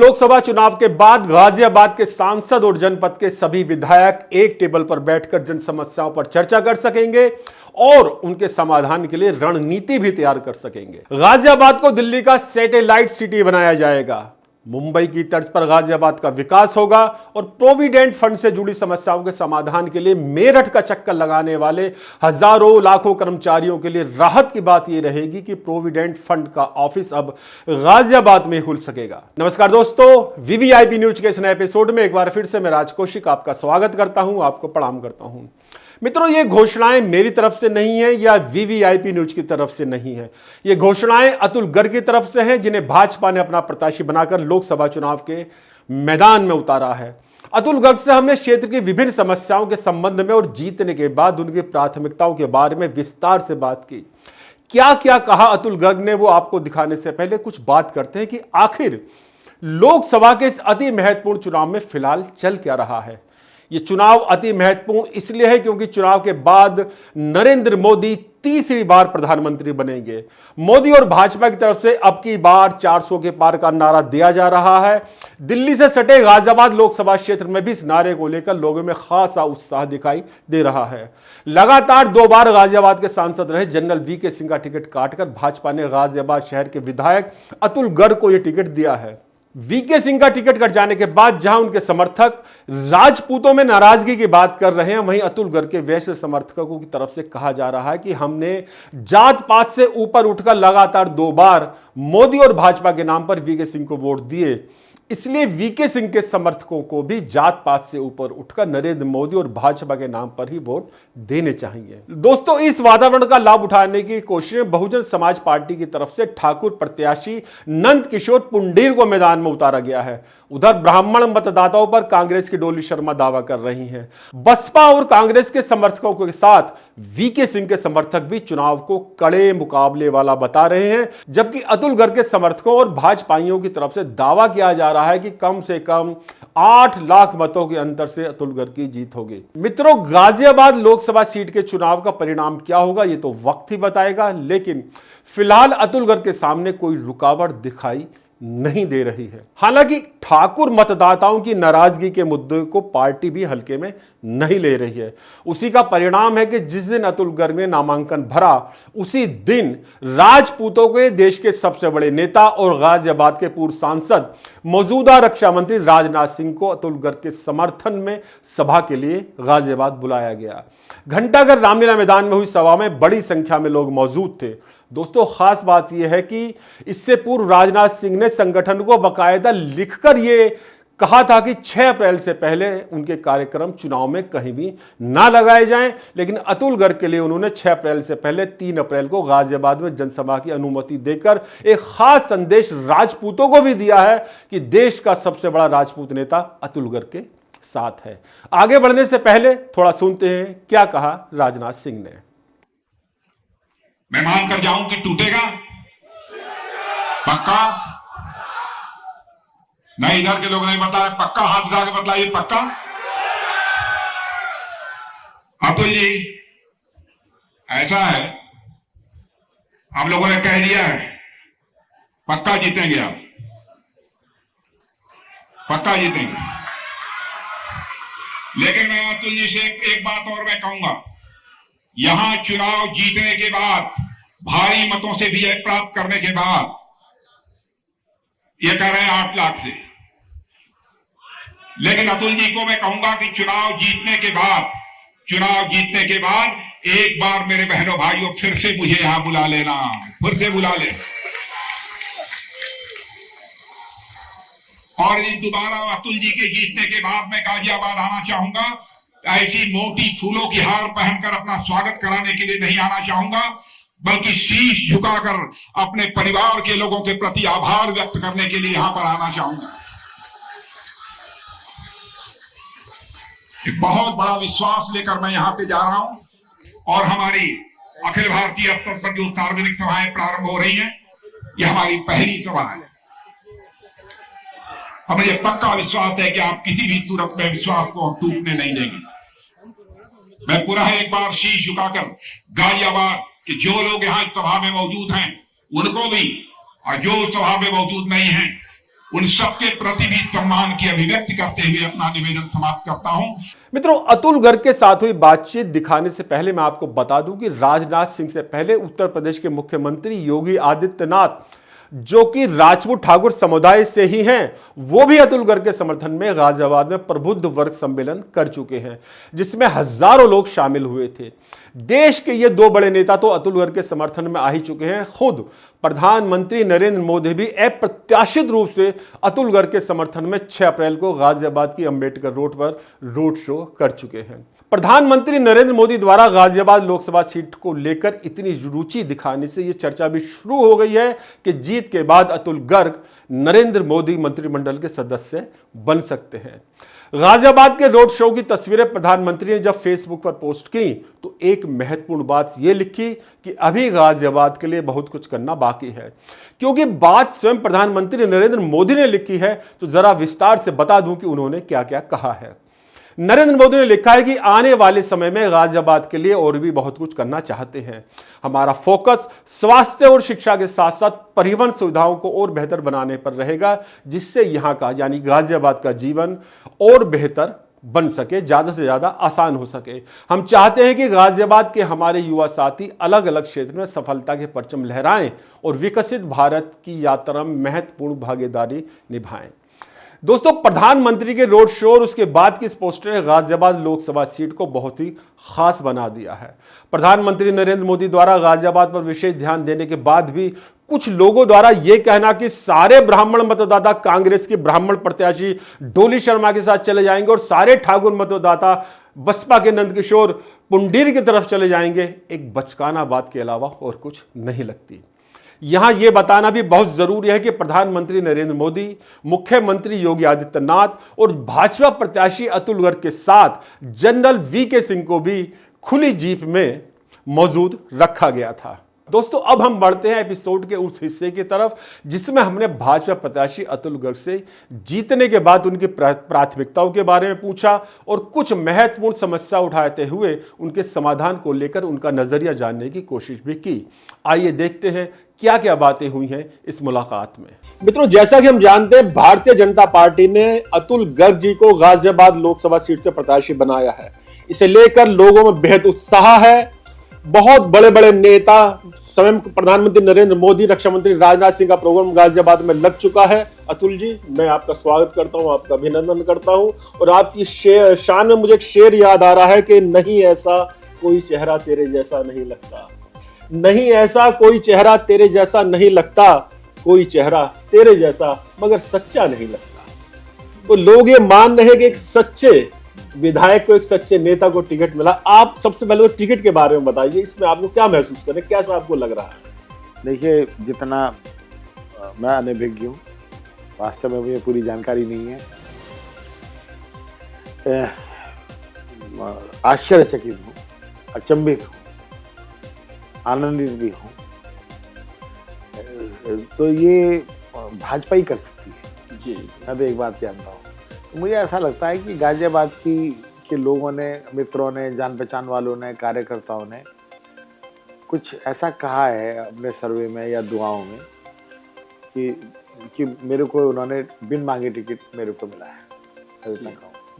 लोकसभा चुनाव के बाद गाजियाबाद के सांसद और जनपद के सभी विधायक एक टेबल पर बैठकर जन समस्याओं पर चर्चा कर सकेंगे और उनके समाधान के लिए रणनीति भी तैयार कर सकेंगे। गाजियाबाद को दिल्ली का सैटेलाइट सिटी बनाया जाएगा। मुंबई की तर्ज पर गाजियाबाद का विकास होगा और प्रोविडेंट फंड से जुड़ी समस्याओं के समाधान के लिए मेरठ का चक्कर लगाने वाले हजारों लाखों कर्मचारियों के लिए राहत की बात यह रहेगी कि प्रोविडेंट फंड का ऑफिस अब गाजियाबाद में खुल सकेगा। नमस्कार दोस्तों, वीवीआईपी न्यूज के इस नए एपिसोड में एक बार फिर से मैं राज कौशिक आपका स्वागत करता हूं, आपको प्रणाम करता हूं। मित्रों, ये घोषणाएं मेरी तरफ से नहीं है या वीवीआईपी न्यूज की तरफ से नहीं है। ये घोषणाएं अतुल गर्ग की तरफ से हैं, जिन्हें भाजपा ने अपना प्रत्याशी बनाकर लोकसभा चुनाव के मैदान में उतारा है। अतुल गर्ग से हमने क्षेत्र की विभिन्न समस्याओं के संबंध में और जीतने के बाद उनकी प्राथमिकताओं के बारे में विस्तार से बात की। क्या क्या कहा अतुल गर्ग ने, वो आपको दिखाने से पहले कुछ बात करते हैं कि आखिर लोकसभा के इस अति महत्वपूर्ण चुनाव में फिलहाल चल क्या रहा है। ये चुनाव अति महत्वपूर्ण इसलिए है क्योंकि चुनाव के बाद नरेंद्र मोदी तीसरी बार प्रधानमंत्री बनेंगे। मोदी और भाजपा की तरफ से अब की बार 400 के पार का नारा दिया जा रहा है। दिल्ली से सटे गाजियाबाद लोकसभा क्षेत्र में भी इस नारे को लेकर लोगों में खासा उत्साह दिखाई दे रहा है। लगातार 2 बार गाजियाबाद के सांसद रहे जनरल वीके सिंह का टिकट काटकर भाजपा ने गाजियाबाद शहर के विधायक अतुल गर्ग को यह टिकट दिया है। वीके सिंह का टिकट कट जाने के बाद जहां उनके समर्थक राजपूतों में नाराजगी की बात कर रहे हैं, वहीं अतुल गर्ग के वैश्य समर्थकों की तरफ से कहा जा रहा है कि हमने जात पात से ऊपर उठकर लगातार 2 बार मोदी और भाजपा के नाम पर वीके सिंह को वोट दिए, इसलिए वीके सिंह के समर्थकों को भी जात पात से ऊपर उठकर नरेंद्र मोदी और भाजपा के नाम पर ही वोट देने चाहिए। दोस्तों, इस वातावरण का लाभ उठाने की कोशिश में बहुजन समाज पार्टी की तरफ से ठाकुर प्रत्याशी नंद किशोर पुंडीर को मैदान में उतारा गया है। उधर ब्राह्मण मतदाताओं पर कांग्रेस की डोली शर्मा दावा कर रही हैं। बसपा और कांग्रेस के समर्थकों के साथ वीके सिंह के समर्थक भी चुनाव को कड़े मुकाबले वाला बता रहे हैं, जबकि अतुल गर्ग के समर्थकों और भाजपाइयों की तरफ से दावा किया जा रहा है कि कम से कम 8 लाख मतों के अंतर से अतुल गर्ग की जीत होगी। मित्रों, गाजियाबाद लोकसभा सीट के चुनाव का परिणाम क्या होगा ये तो वक्त ही बताएगा, लेकिन फिलहाल अतुल गर्ग के सामने कोई रुकावट दिखाई नहीं दे रही है। हालांकि ठाकुर मतदाताओं की नाराजगी के मुद्दे को पार्टी भी हल्के में नहीं ले रही है। उसी का परिणाम है कि जिस दिन अतुल गर्ग ने नामांकन भरा, उसी दिन राजपूतों के देश के सबसे बड़े नेता और गाजियाबाद के पूर्व सांसद मौजूदा रक्षा मंत्री राजनाथ सिंह को अतुल गर्ग के समर्थन में सभा के लिए गाजियाबाद बुलाया गया। घंटाघर रामलीला मैदान में हुई सभा में बड़ी संख्या में लोग मौजूद थे। दोस्तों, खास बात यह है कि इससे पूर्व राजनाथ सिंह ने संगठन को बाकायदा लिखकर यह कहा था कि 6 अप्रैल से पहले उनके कार्यक्रम चुनाव में कहीं भी ना लगाए जाएं, लेकिन अतुल गर्ग के लिए उन्होंने 6 अप्रैल से पहले 3 अप्रैल को गाजियाबाद में जनसभा की अनुमति देकर एक खास संदेश राजपूतों को भी दिया है कि देश का सबसे बड़ा राजपूत नेता अतुल गर्ग के साथ है। आगे बढ़ने से पहले थोड़ा सुनते हैं क्या कहा राजनाथ सिंह ने। मैं मान कर जाऊं कि टूटेगा, पक्का? नहीं, इधर के लोग नहीं बता रहे, पक्का? हाथ उठा के बतलाइए, पक्का? अतुल जी, ऐसा है, हम लोगों ने कह दिया है, पक्का जीतेंगे आप, पक्का जीतेंगे। लेकिन मैं अतुल जी से एक बात और मैं कहूंगा, यहां चुनाव जीतने के बाद, भारी मतों से विजय प्राप्त करने के बाद, ये कह रहे हैं 8 लाख से, लेकिन अतुल जी को मैं कहूंगा कि चुनाव जीतने के बाद एक बार मेरे बहनों भाइयों फिर से मुझे यहां बुला लेना, फिर से बुला ले, और यदि दोबारा अतुल जी के जीतने के बाद मैं गाजियाबाद आना चाहूंगा, ऐसी मोटी फूलों की हार पहनकर अपना स्वागत कराने के लिए नहीं आना चाहूंगा, बल्कि शीश झुकाकर अपने परिवार के लोगों के प्रति आभार व्यक्त करने के लिए यहां पर आना चाहूंगा। एक बहुत बड़ा विश्वास लेकर मैं यहां पे जा रहा हूं और हमारी अखिल भारतीय स्तर पर जो सार्वजनिक सभाएं प्रारंभ हो रही हैं, यह हमारी पहली सभा है। और मुझे पक्का विश्वास है कि आप किसी भी सूरत में विश्वास को हम टूटने नहीं देंगे। मैं पूरा एक बार शीश झुकाकर गाजियाबाद के जो लोग यहाँ सभा में मौजूद हैं उनको भी, और जो सभा में मौजूद नहीं हैं उन सबके प्रति भी सम्मान की अभिव्यक्ति करते हुए अपना निवेदन समाप्त करता हूं। मित्रों, अतुल गर्ग के साथ हुई बातचीत दिखाने से पहले मैं आपको बता दूं कि राजनाथ सिंह से पहले उत्तर प्रदेश के मुख्यमंत्री योगी आदित्यनाथ, जो कि राजपूत ठाकुर समुदाय से ही हैं, वो भी अतुल गर्ग के समर्थन में गाजियाबाद में प्रबुद्ध वर्ग सम्मेलन कर चुके हैं, जिसमें हजारों लोग शामिल हुए थे। देश के ये दो बड़े नेता तो अतुल गर्ग के समर्थन में आ ही चुके हैं। खुद प्रधानमंत्री नरेंद्र मोदी भी अप्रत्याशित रूप से अतुल गर्ग के समर्थन में 6 अप्रैल को गाजियाबाद की अंबेडकर रोड पर रोड शो कर चुके हैं। प्रधानमंत्री नरेंद्र मोदी द्वारा गाजियाबाद लोकसभा सीट को लेकर इतनी रुचि दिखाने से यह चर्चा भी शुरू हो गई है कि जीत के बाद अतुल गर्ग नरेंद्र मोदी मंत्रिमंडल के सदस्य बन सकते हैं। गाजियाबाद के रोड शो की तस्वीरें प्रधानमंत्री ने जब फेसबुक पर पोस्ट की तो एक महत्वपूर्ण बात यह लिखी कि अभी गाजियाबाद के लिए बहुत कुछ करना बाकी है। क्योंकि बात स्वयं प्रधानमंत्री नरेंद्र मोदी ने लिखी है तो जरा विस्तार से बता दूं कि उन्होंने क्या क्या कहा है। नरेंद्र मोदी ने लिखा है कि आने वाले समय में गाजियाबाद के लिए और भी बहुत कुछ करना चाहते हैं। हमारा फोकस स्वास्थ्य और शिक्षा के साथ साथ परिवहन सुविधाओं को और बेहतर बनाने पर रहेगा, जिससे यहां का यानी गाजियाबाद का जीवन और बेहतर बन सके, ज्यादा से ज्यादा आसान हो सके। हम चाहते हैं कि गाजियाबाद के हमारे युवा साथी अलग अलग क्षेत्र में सफलता के परचम लहराएं और विकसित भारत की यात्रा में महत्वपूर्ण भागीदारी निभाएं। दोस्तों, प्रधानमंत्री के रोड शो और उसके बाद की इस पोस्टर ने गाजियाबाद लोकसभा सीट को बहुत ही खास बना दिया है। प्रधानमंत्री नरेंद्र मोदी द्वारा गाजियाबाद पर विशेष ध्यान देने के बाद भी कुछ लोगों द्वारा यह कहना कि सारे ब्राह्मण मतदाता कांग्रेस के ब्राह्मण प्रत्याशी डोली शर्मा के साथ चले जाएंगे और सारे ठाकुर मतदाता बसपा के नंदकिशोर पुंडीर की तरफ चले जाएंगे, एक बचकाना बात के अलावा और कुछ नहीं लगती। यहां यह बताना भी बहुत जरूरी है कि प्रधानमंत्री नरेंद्र मोदी, मुख्यमंत्री योगी आदित्यनाथ और भाजपा प्रत्याशी अतुल गर्ग के साथ जनरल वीके सिंह को भी खुली जीप में मौजूद रखा गया था। दोस्तों, अब हम बढ़ते हैं एपिसोड के उस हिस्से की तरफ जिसमें हमने भाजपा प्रत्याशी अतुल गर्ग से जीतने के बाद उनकी प्राथमिकताओं के बारे में पूछा और कुछ महत्वपूर्ण समस्या उठाते हुए उनके समाधान को लेकर उनका नजरिया जानने की कोशिश भी की। आइए देखते हैं क्या क्या बातें हुई हैं इस मुलाकात में। मित्रों, जैसा कि हम जानते हैं, भारतीय जनता पार्टी ने अतुल गर्ग जी को गाजियाबाद लोकसभा सीट से प्रत्याशी बनाया है। इसे लेकर लोगों में बेहद उत्साह है। बहुत बड़े बड़े नेता, स्वयं प्रधानमंत्री नरेंद्र मोदी, रक्षा मंत्री राजनाथ सिंह का प्रोग्राम गाजियाबाद में लग चुका है। अतुल जी, मैं आपका स्वागत करता हूं, आपका अभिनंदन करता हूं। और आपकी शान में मुझे एक शेर याद आ रहा है कि नहीं ऐसा कोई चेहरा तेरे जैसा नहीं लगता, नहीं ऐसा कोई चेहरा तेरे जैसा नहीं लगता, कोई चेहरा तेरे जैसा मगर सच्चा नहीं लगता। तो लोग ये मान रहे हैं कि एक सच्चे विधायक को, एक सच्चे नेता को टिकट मिला। आप सबसे पहले तो टिकट के बारे में बताइए, इसमें आपको क्या महसूस करें, कैसा आपको लग रहा है? देखिए, जितना मैं अनभिज्ञ हूँ, वास्तव में मुझे पूरी जानकारी नहीं है। आश्चर्यचकित हूँ, अचंभित हूँ, आनंदित भी हूँ। तो ये भाजपा ही कर सकती है जी। मैं तो एक बात जानता हूँ। मुझे ऐसा लगता है कि गाजियाबाद के लोगों ने, मित्रों ने, जान पहचान वालों ने, कार्यकर्ताओं ने कुछ ऐसा कहा है अपने सर्वे में या दुआओं में कि मेरे को उन्होंने बिन मांगे टिकट मेरे को मिला है।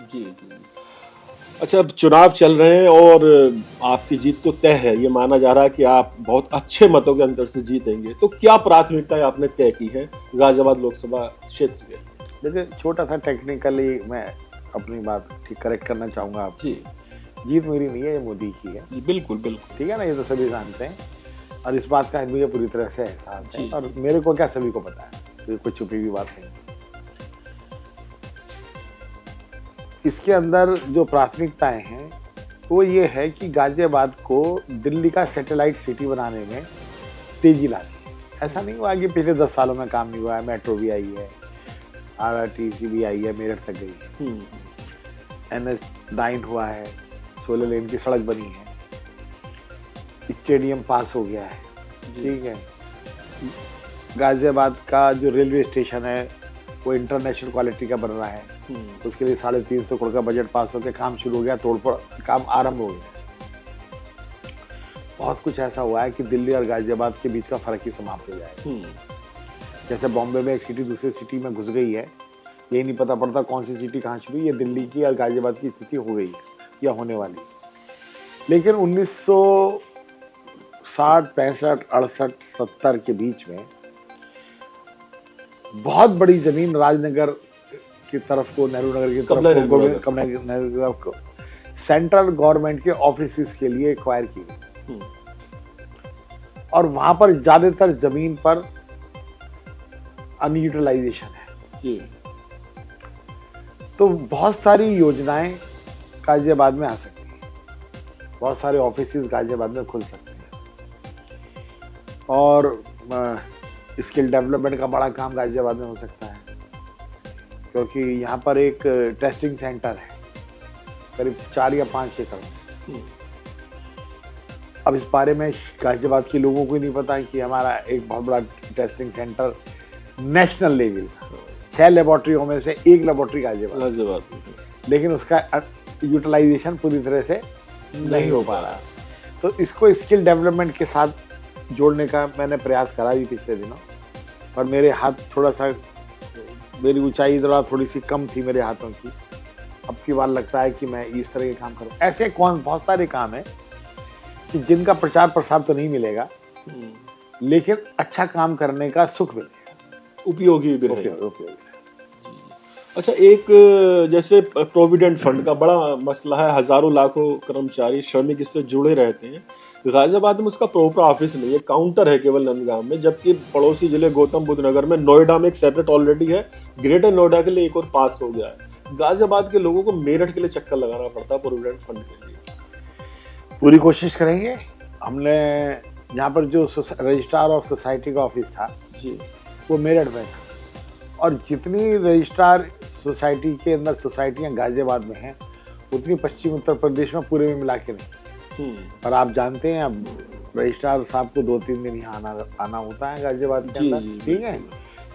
जी जी। अच्छा, अब चुनाव चल रहे हैं और आपकी जीत तो तय है। ये माना जा रहा है कि आप बहुत अच्छे मतों के अंतर से जीतेंगे। तो क्या प्राथमिकताएं आपने तय की है गाजियाबाद लोकसभा क्षेत्र के? देखिए, छोटा सा टेक्निकली मैं अपनी बात ठीक करेक्ट करना चाहूँगा आप। जी, जीत मेरी नहीं है, ये मोदी की है। जी बिल्कुल बिल्कुल, ठीक है ना, ये तो सभी जानते हैं और इस बात का मुझे पूरी तरह से एहसास है। और मेरे को क्या, सभी को पता है, ये कोई छुपी हुई बात नहीं। इसके अंदर जो प्राथमिकताएं हैं वो ये है कि गाजियाबाद को दिल्ली का सैटेलाइट सिटी बनाने में तेजी लानी। ऐसा नहीं हुआ कि पिछले 10 सालों में काम नहीं हुआ है। मेट्रो भी आई है, RRTC भी आई है, मेरठ तक गई है, NH9 हुआ है, 16 लेन की सड़क बनी है, स्टेडियम पास हो गया है। ठीक है, गाजियाबाद का जो रेलवे स्टेशन है वो इंटरनेशनल क्वालिटी का बन रहा है। उसके लिए 350 करोड़ का बजट पास होकर काम शुरू हो गया, तोड़फोड़ काम आरंभ हो गया। बहुत कुछ ऐसा हुआ है कि दिल्ली और गाजियाबाद के बीच का फर्क ही समाप्त हो जाएगा। जैसे बॉम्बे में एक सिटी दूसरी सिटी में घुस गई है, यही नहीं पता पड़ता कौन सी सिटी कहाँ शुरू, ये दिल्ली की और गाजियाबाद की स्थिति हो गई है या होने वाली। लेकिन 1960, 65, 68, 70 के बीच में बहुत बड़ी जमीन राजनगर की तरफ को, नेहरू नगर की तरफ को, कमला नेहरू की तरफ को सेंट्रल गवर्नमेंट के ऑफिसेस के लिए एक्वायर की गई और वहां पर ज्यादातर जमीन पर अनयूटिलाइजेशन है जी। तो बहुत सारी योजनाएं गाजियाबाद में आ सकती हैं, बहुत सारे ऑफिसेस गाजियाबाद में खुल सकते हैं और स्किल डेवलपमेंट का बड़ा काम गाजियाबाद में हो सकता है, क्योंकि यहाँ पर एक टेस्टिंग सेंटर है करीब 4 या 5 एकड़ में। अब इस बारे में गाजियाबाद के लोगों को ही नहीं पता कि हमारा एक बहुत बड़ा टेस्टिंग सेंटर नेशनल लेवल का, 6 लेबोरेटरियों में से 1 लेबोरेटरी गाजियाबाद, लेकिन उसका यूटिलाइजेशन पूरी तरह से नहीं हो पा रहा। तो इसको स्किल डेवलपमेंट के साथ जोड़ने का मैंने प्रयास करा भी पिछले दिनों, पर मेरे हाथ थोड़ा सा, मेरी ऊंचाई थोड़ी सी कम थी मेरे हाथों की। अब की बार लगता है कि मैं इस तरह के काम करूं। ऐसे बहुत सारे काम हैं कि जिनका प्रचार प्रसार तो नहीं मिलेगा, लेकिन अच्छा काम करने का सुख मिलेगा, उपयोगी भी रहेगा। अच्छा, एक जैसे प्रोविडेंट फंड का बड़ा मसला है, हजारों लाखों कर्मचारी श्रमिक इससे जुड़े रहते हैं। गाजियाबाद में उसका प्रॉपर ऑफिस नहीं है, काउंटर है केवल नंदगांव में, जबकि पड़ोसी जिले गौतम बुद्ध नगर में, नोएडा में एक सेपरेट ऑलरेडी है, ग्रेटर नोएडा के लिए एक और पास हो गया है। गाजियाबाद के लोगों को मेरठ के लिए चक्कर लगाना पड़ता है प्रोविडेंट फंड के लिए। पूरी कोशिश करेंगे। हमने यहाँ पर जो रजिस्ट्रार ऑफ सोसाइटी का ऑफिस था जी, वो मेरठ में था, और जितनी रजिस्ट्रार सोसाइटी के अंदर सोसाइटियाँ गाजियाबाद में हैं उतनी पश्चिम उत्तर प्रदेश में पूरे में मिला के नहीं। पर आप जानते हैं अब रजिस्ट्रार साहब को 2-3 दिन यहाँ आना होता है गाजियाबाद के अंदर, ठीक है।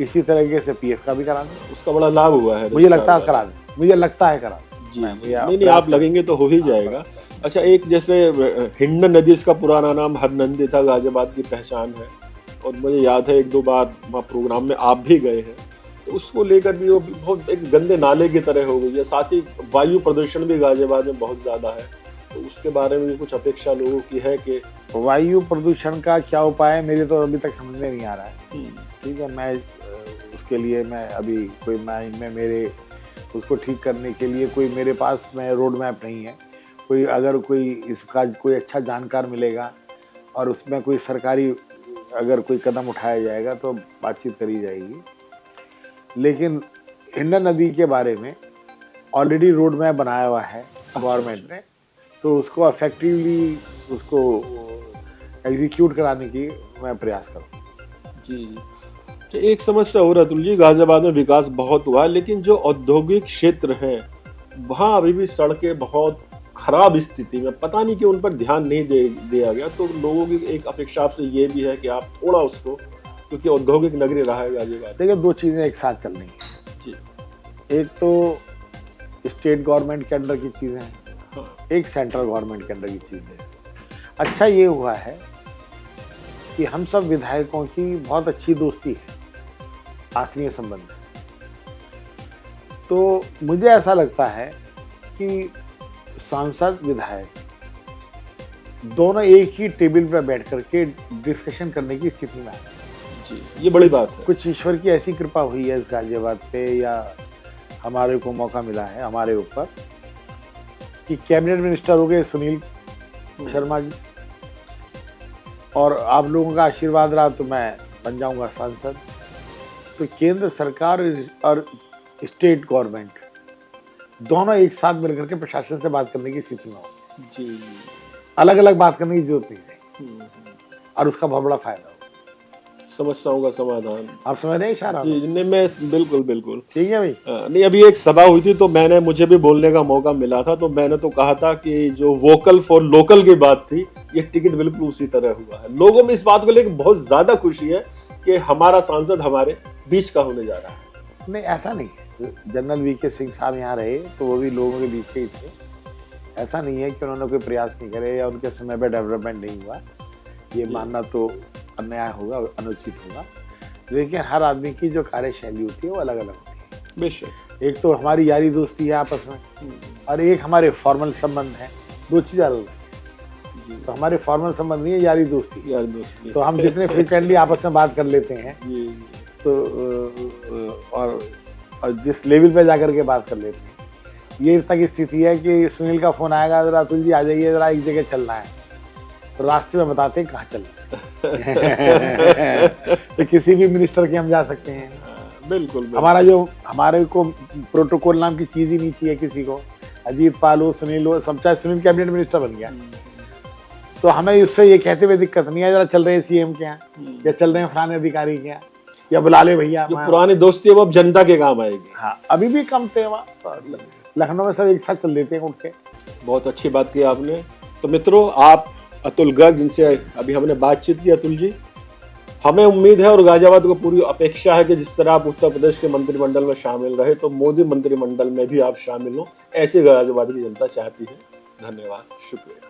इसी तरीके से पीएफ का भी करा दें, उसका बड़ा लाभ हुआ है, मुझे लगता है करा दें, मुझे लगता है करा जी। नहीं, आप लगेंगे तो हो ही जाएगा। अच्छा, एक जैसे हिंडन नदी, इसका पुराना नाम हरनंदी था, गाजियाबाद की पहचान है, और मुझे याद है 1-2 बार वहाँ प्रोग्राम में आप भी गए हैं, तो उसको लेकर भी वो बहुत एक गंदे नाले की तरह हो गई है। साथ ही वायु प्रदूषण भी गाजियाबाद में बहुत ज्यादा है, तो उसके बारे में भी कुछ अपेक्षा लोगों की है कि वायु प्रदूषण का क्या उपाय है, मेरे तो अभी तक समझ में नहीं आ रहा है, ठीक है। मैं उसके लिए मैं अभी कोई माइंड में मेरे उसको ठीक करने के लिए कोई मेरे पास में रोड मैप नहीं है। कोई अगर कोई इसका कोई अच्छा जानकार मिलेगा और उसमें कोई सरकारी अगर कोई कदम उठाया जाएगा तो बातचीत करी जाएगी। लेकिन हिंडन नदी के बारे में ऑलरेडी रोड मैप बनाया हुआ है गवर्नमेंट ने, तो उसको इफेक्टिवली उसको एग्जीक्यूट कराने की मैं प्रयास करूँ जी। तो एक समस्या हो रहा है जी, गाजियाबाद में विकास बहुत हुआ है, लेकिन जो औद्योगिक क्षेत्र है वहाँ अभी भी सड़कें बहुत खराब स्थिति में, पता नहीं कि उन पर ध्यान नहीं दिया गया। तो लोगों की एक अपेक्षा आपसे ये भी है कि आप थोड़ा उसको, क्योंकि औद्योगिक नगरी रहा है गाजियाबाद। देखिए, 2 चीज़ें एक साथ चल रही हैं जी। एक तो स्टेट गवर्नमेंट के अंडर की चीज़ें हैं, एक सेंट्रल गवर्नमेंट के अंडर की चीज़ें हैं। अच्छा ये हुआ है कि हम सब विधायकों की बहुत अच्छी दोस्ती है, आत्मीय संबंध है। तो मुझे ऐसा लगता है कि सांसद विधायक दोनों एक ही टेबल पर बैठ करके डिस्कशन करने की स्थिति में आए जी, ये बड़ी बात है। कुछ ईश्वर की ऐसी कृपा हुई है इस गाजियाबाद पे, या हमारे को मौका मिला है हमारे ऊपर कि कैबिनेट मिनिस्टर हो गए सुनील शर्मा जी, और आप लोगों का आशीर्वाद रहा तो मैं बन जाऊंगा सांसद। तो केंद्र सरकार और स्टेट गवर्नमेंट दोनों एक साथ मिलकर के प्रशासन से बात करने की स्थिति में हो जी, अलग अलग बात करने की जरूरत नहीं है, और उसका बहुत बड़ा फायदा हो, समस्याओं का समाधान। आप समझ रहे हैं इशारा? जी, नहीं, मैं बिल्कुल ठीक है भाई। नहीं, अभी एक सभा हुई थी तो मुझे भी बोलने का मौका मिला था, तो मैंने तो कहा था कि जो वोकल फॉर लोकल की बात थी, ये टिकट बिल्कुल उसी तरह हुआ है। लोगों में इस बात को लेकर बहुत ज्यादा खुशी है कि हमारा सांसद हमारे बीच का होने जा रहा है। नहीं, ऐसा नहीं है। जनरल वीके सिंह साहब यहाँ रहे तो वो भी लोगों के बीच के ही थे। ऐसा नहीं है कि उन्होंने कोई प्रयास नहीं करे या उनके समय पे डेवलपमेंट नहीं हुआ, ये मानना तो अन्याय होगा, अनुचित होगा। लेकिन हर आदमी की जो कार्यशैली होती है वो अलग अलग होती है। बेशक। एक तो हमारी यारी दोस्ती है आपस में, और एक हमारे फॉर्मल संबंध है, दो चीज़ अलग है। तो हमारे फॉर्मल संबंध नहीं है, यारी दोस्ती। यार दोस्ती। तो हम जितने फ्रिक्वेंटली आपस में बात कर लेते हैं, जी। तो और जिस लेवल पे जाकर के बात कर लेते हैं, ये तक स्थिति है कि सुनील का फोन आएगा, जरा अतुल जी आ जाइए, जरा एक जगह चलना है, तो रास्ते में बताते हैं कहाँ चलना है। तो किसी भी मिनिस्टर के हम जा सकते हैं। बिल्कुल। हमारे को प्रोटोकॉल नाम की चीज ही नहीं चाहिए किसी को। अजीत पाल हो, सुनील हो, सब, चाहे सुनील कैबिनेट मिनिस्टर बन गया, तो हमें उससे ये कहते हुए दिक्कत नहीं है जरा चल रहे हैं सीएम के यहाँ, या चल रहे हैं फलाने अधिकारी के यहाँ, या बुला ले भैया। जो पुरानी दोस्ती है वो अब जनता के काम आएगी। हाँ, अभी भी कम थे वहाँ, लखनऊ में सब एक साथ चल देते हैं उठ के। बहुत अच्छी बात की आपने। तो मित्रों, आप अतुल गर्ग, जिनसे अभी हमने बातचीत की, अतुल जी, हमें उम्मीद है और गाजियाबाद को पूरी अपेक्षा है कि जिस तरह आप उत्तर प्रदेश के मंत्रिमंडल में शामिल रहे, तो मोदी मंत्रिमंडल में भी आप शामिल हो, ऐसे गाजियाबाद की जनता चाहती है। धन्यवाद, शुक्रिया।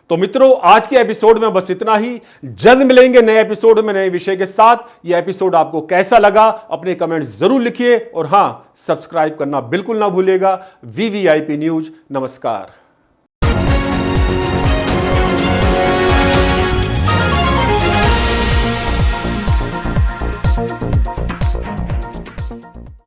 तो मित्रों, आज के एपिसोड में बस इतना ही। जल्द मिलेंगे नए एपिसोड में नए विषय के साथ। यह एपिसोड आपको कैसा लगा अपने कमेंट जरूर लिखिए, और हां, सब्सक्राइब करना बिल्कुल ना भूलिएगा। VVIP न्यूज, नमस्कार।